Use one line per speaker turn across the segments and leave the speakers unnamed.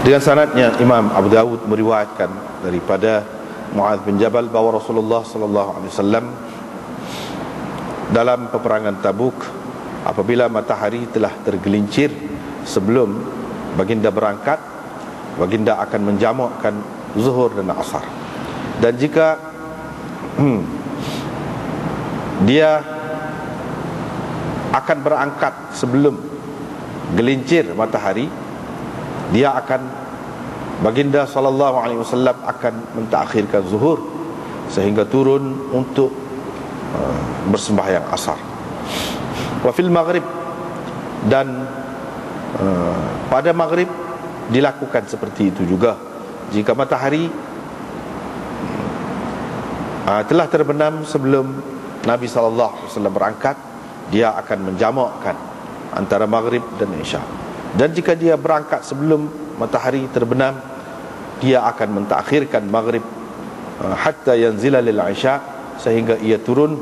Dengan sanadnya Imam Abu Dawud meriwayatkan daripada Muadz bin Jabal bahawa Rasulullah sallallahu alaihi wasallam dalam peperangan Tabuk, apabila matahari telah tergelincir sebelum baginda berangkat, baginda akan menjamakkan zuhur dan asar. Dan jika dia akan berangkat sebelum gelincir matahari, dia akan, baginda sallallahu alaihi wasallam akan mentakhirkan zuhur sehingga turun untuk bersembahyang asar. Wa fil maghrib, dan pada maghrib dilakukan seperti itu juga. Jika matahari telah terbenam sebelum Nabi sallallahu alaihi wasallam berangkat, dia akan menjamakkan antara maghrib dan isya. Dan jika dia berangkat sebelum matahari terbenam, dia akan mentakhirkan maghrib hatta yanzila lil isya, sehingga ia turun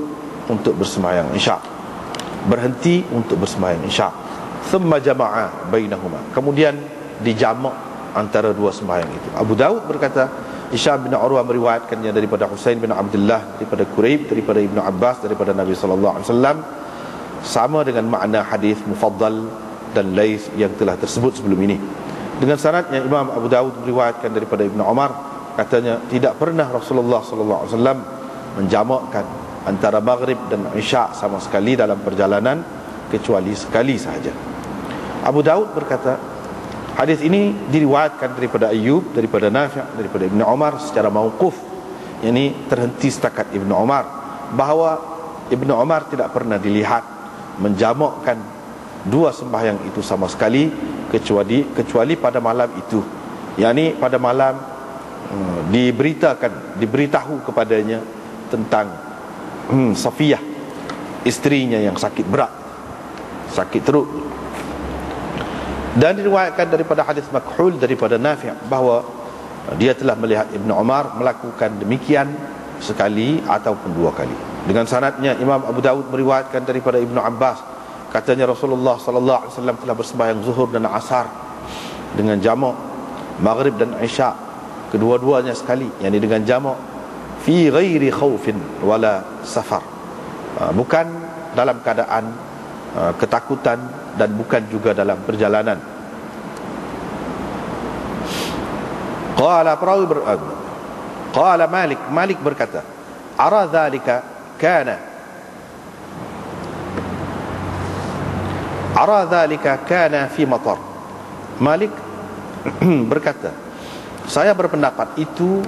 untuk bersembahyang isya, berhenti untuk bersembahyang isya. Thumma jama'a bainahuma, kemudian dijamak antara dua sembahyang itu. Abu Dawud berkata, Hisham bin Urwah meriwayatkannya daripada Husain bin Abdullah, daripada Quraib, daripada Ibnu Abbas, daripada Nabi sallallahu alaihi wasallam, sama dengan makna hadis Mufaddal dan Laits yang telah tersebut sebelum ini. Dengan sanadnya Imam Abu Dawud meriwayatkan daripada Ibnu Umar, katanya tidak pernah Rasulullah sallallahu alaihi wasallam menjamakkan antara maghrib dan isya sama sekali dalam perjalanan, kecuali sekali sahaja. Abu Dawud berkata, hadis ini diriwayatkan daripada Ayyub, daripada Nafi', daripada Ibnu Umar secara mauquf, yakni terhenti setakat Ibnu Umar, bahawa Ibnu Umar tidak pernah dilihat menjamakkan dua sembahyang itu sama sekali, kecuali pada malam itu, yakni pada malam diberitahu kepadanya tentang Safiyah, isterinya yang sakit berat, sakit teruk. Dan diriwayatkan daripada hadis Makhul daripada Nafi' bahawa dia telah melihat Ibnu Umar melakukan demikian sekali ataupun dua kali. Dengan sanadnya Imam Abu Dawud meriwayatkan daripada Ibnu Abbas, katanya Rasulullah sallallahu alaihi wasallam telah bersembahyang zuhur dan asar dengan jamak, maghrib dan isya kedua-duanya sekali, yakni dengan jamak, fi ghairi khaufin wala safar, bukan dalam keadaan ketakutan dan bukan juga dalam perjalanan. Qala Malik berkata, ara dhalika kana fi matar. Malik berkata, saya berpendapat itu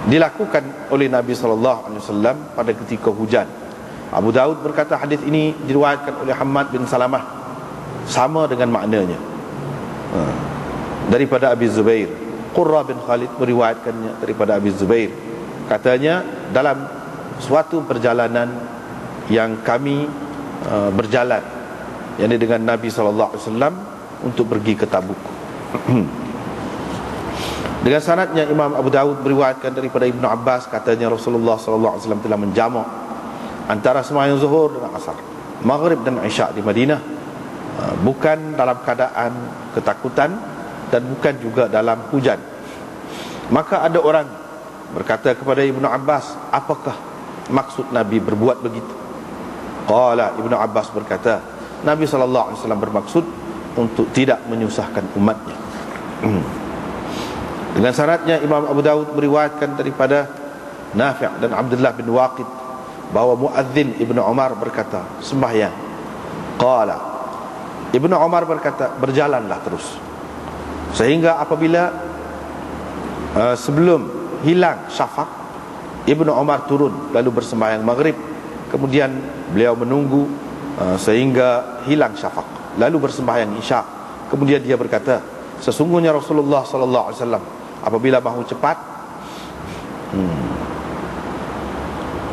dilakukan oleh Nabi sallallahu alaihi wasallam pada ketika hujan. Abu Dawud berkata hadis ini diriwayatkan oleh Hammad bin Salamah, sama dengan maknanya, daripada Abi Zubair. Qurra bin Khalid meriwayatkannya daripada Abi Zubair, katanya dalam suatu perjalanan yang kami berjalan, yakni dengan Nabi sallallahu alaihi wasallam untuk pergi ke Tabuk. Dengan sanadnya Imam Abu Dawud meriwayatkan daripada Ibnu Abbas, katanya Rasulullah sallallahu alaihi wasallam telah menjamak antara sembahyang zuhur dan asar, maghrib dan isya di Madinah, bukan dalam keadaan ketakutan dan bukan juga dalam hujan. Maka ada orang berkata kepada Ibnu Abbas, apakah maksud Nabi berbuat begitu? Qala, Ibnu Abbas berkata, Nabi sallallahu alaihi wasallam bermaksud untuk tidak menyusahkan umatnya. Dengan syaratnya Imam Abu Dawud meriwayatkan daripada Nafi' dan Abdullah bin Waqid bahawa muadzin Ibnu Umar berkata, sembahyang. Qala, Ibnu Umar berkata, berjalanlah terus, sehingga apabila sebelum hilang syafaq, Ibnu Umar turun lalu bersembahyang maghrib. Kemudian beliau menunggu sehingga hilang syafaq, lalu bersembahyang isya. Kemudian dia berkata, sesungguhnya Rasulullah sallallahu alaihi wasallam apabila mahu cepat,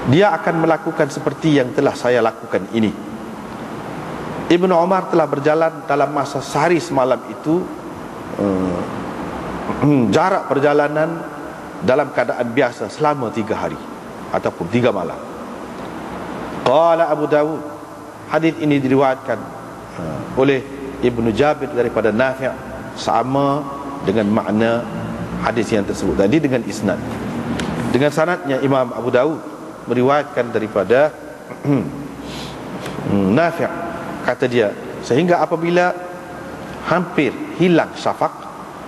dia akan melakukan seperti yang telah saya lakukan ini. Ibnu Umar telah berjalan dalam masa sehari semalam itu, jarak perjalanan dalam keadaan biasa selama 3 hari ataupun 3 malam. Qala Abu Dawud, hadis ini diriwayatkan oleh Ibnu Jabir daripada Nafi', sama dengan makna hadis yang tersebut tadi dengan isnad. Dengan sanadnya Imam Abu Daud meriwayatkan daripada Nafi', kata dia, sehingga apabila hampir hilang syafaq,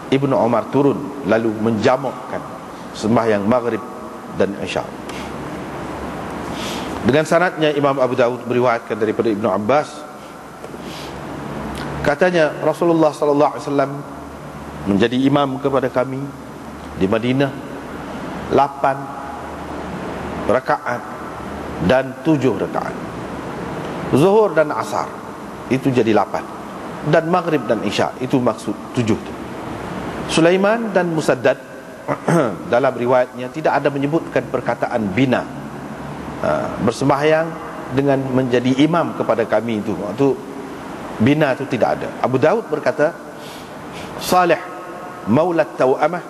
Ibnu Umar turun lalu menjamakkan sembahyang maghrib dan isya. Dengan sanadnya Imam Abu Daud meriwayatkan daripada Ibnu Abbas, katanya Rasulullah sallallahu alaihi wasallam menjadi imam kepada kami di Madinah 8 rakaat dan 7 rakaat. Zuhur dan asar itu jadi 8, dan maghrib dan isya itu maksud 7. Sulaiman dan Musaddad dalam riwayatnya tidak ada menyebutkan perkataan bina, bersembahyang dengan menjadi imam kepada kami itu. Waktu bina itu tidak ada. Abu Daud berkata, Salih Maula Tawamah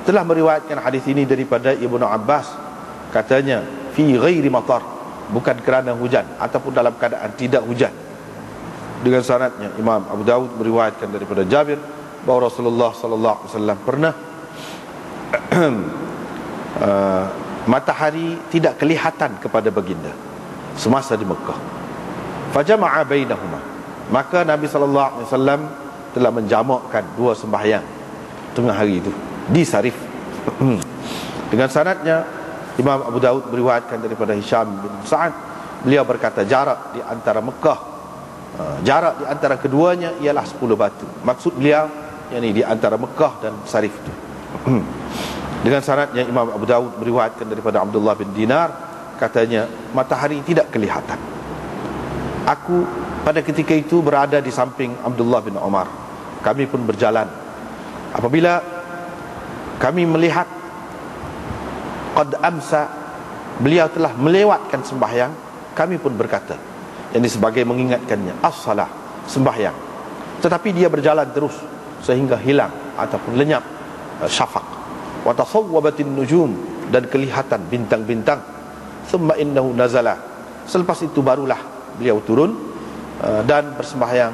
telah meriwayatkan hadis ini daripada Ibnu Abbas, katanya fi ghairi matar, bukan kerana hujan ataupun dalam keadaan tidak hujan. Dengan sanadnya Imam Abu Daud meriwayatkan daripada Jabir bahawa Rasulullah sallallahu alaihi wasallam pernah matahari tidak kelihatan kepada baginda semasa di Mekah. Fajama'a bainahuma, maka Nabi sallallahu alaihi wasallam telah menjamakkan dua sembahyang tengah hari itu di Sarif. Dengan sanadnya Imam Abu Daud meriwayatkan daripada Hisham bin Sa'ad, beliau berkata jarak di antara Mekah, jarak di antara keduanya ialah 10 batu. Maksud beliau yakni di antara Mekah dan Sarif itu. Dengan sanadnya Imam Abu Daud meriwayatkan daripada Abdullah bin Dinar, katanya matahari tidak kelihatan. Aku pada ketika itu berada di samping Abdullah bin Umar. Kami pun berjalan. Apabila kami melihat qad amsa, beliau telah melewatkan sembahyang, kami pun berkata, yang sebagai mengingatkannya, as-salah, sembahyang. Tetapi dia berjalan terus sehingga hilang ataupun lenyap syafaq. Wa tasawwabatin nujum, dan kelihatan bintang-bintang. Thumma innahu nazala, selepas itu barulah beliau turun dan bersembahyang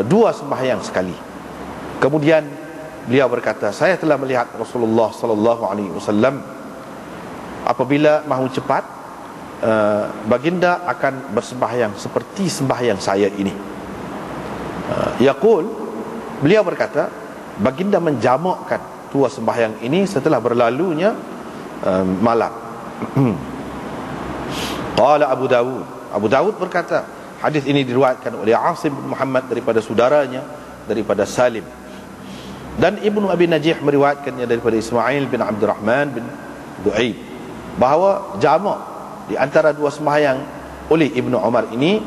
dua sembahyang sekali. Kemudian beliau berkata, saya telah melihat Rasulullah sallallahu alaihi wasallam apabila mahu cepat, baginda akan bersembahyang seperti sembahyang saya ini. Yaqul, beliau berkata, baginda menjamakkan dua sembahyang ini setelah berlalunya malam. Qala Abu Dawud, Abu Dawud berkata, hadis ini diriwayatkan oleh Asim bin Muhammad daripada saudaranya daripada Salim, dan Ibnu Abi Najih meriwayatkannya daripada Ismail bin Abdurrahman bin Du'aib, bahawa jamak di antara dua sembahyang oleh Ibnu Umar ini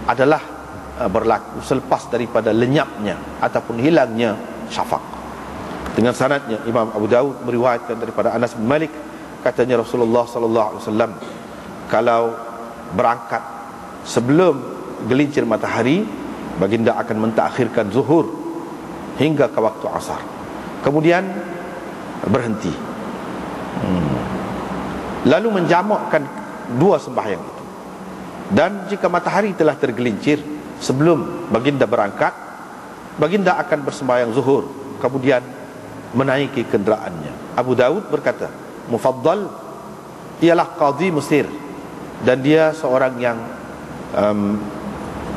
adalah berlaku selepas daripada lenyapnya ataupun hilangnya syafaq. Dengan sanadnya Imam Abu Daud meriwayatkan daripada Anas bin Malik, katanya Rasulullah sallallahu alaihi wasallam kalau berangkat sebelum gelincir matahari, baginda akan mentakhirkan zuhur hingga ke waktu asar, kemudian berhenti, lalu menjamakkan dua sembahyang itu. Dan jika matahari telah tergelincir sebelum baginda berangkat, baginda akan bersembahyang zuhur, kemudian menaiki kenderaannya. Abu Daud berkata, Mufaddal ialah qadhi Mesir, dan dia seorang yang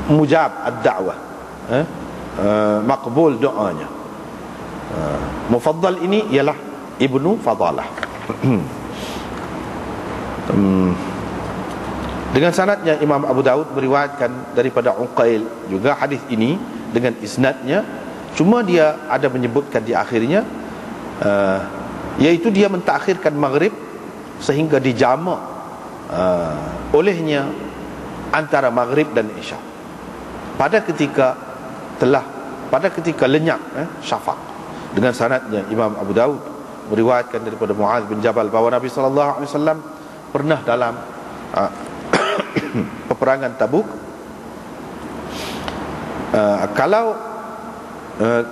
mujab ad-da'wah, makbul doanya. Mufaddal ini ialah Ibnu Fadalah. Dengan sanadnya Imam Abu Daud meriwayatkan daripada Uqail juga hadis ini dengan isnadnya, cuma dia ada menyebutkan di akhirnya, yaitu dia mentakhirkan maghrib sehingga dijamak olehnya antara maghrib dan isya pada ketika lenyap syafaq. Dengan sanadnya Imam Abu Daud meriwayatkan daripada Muaz bin Jabal bahawa Nabi sallallahu alaihi wasallam pernah dalam peperangan Tabuk, kalau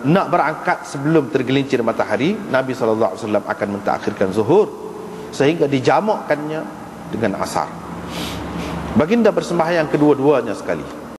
nak berangkat sebelum tergelincir matahari, Nabi sallallahu alaihi wasallam akan mentakhirkan zuhur sehingga dijamakkannya dengan asar. Baginda bersembahyang kedua-duanya sekali.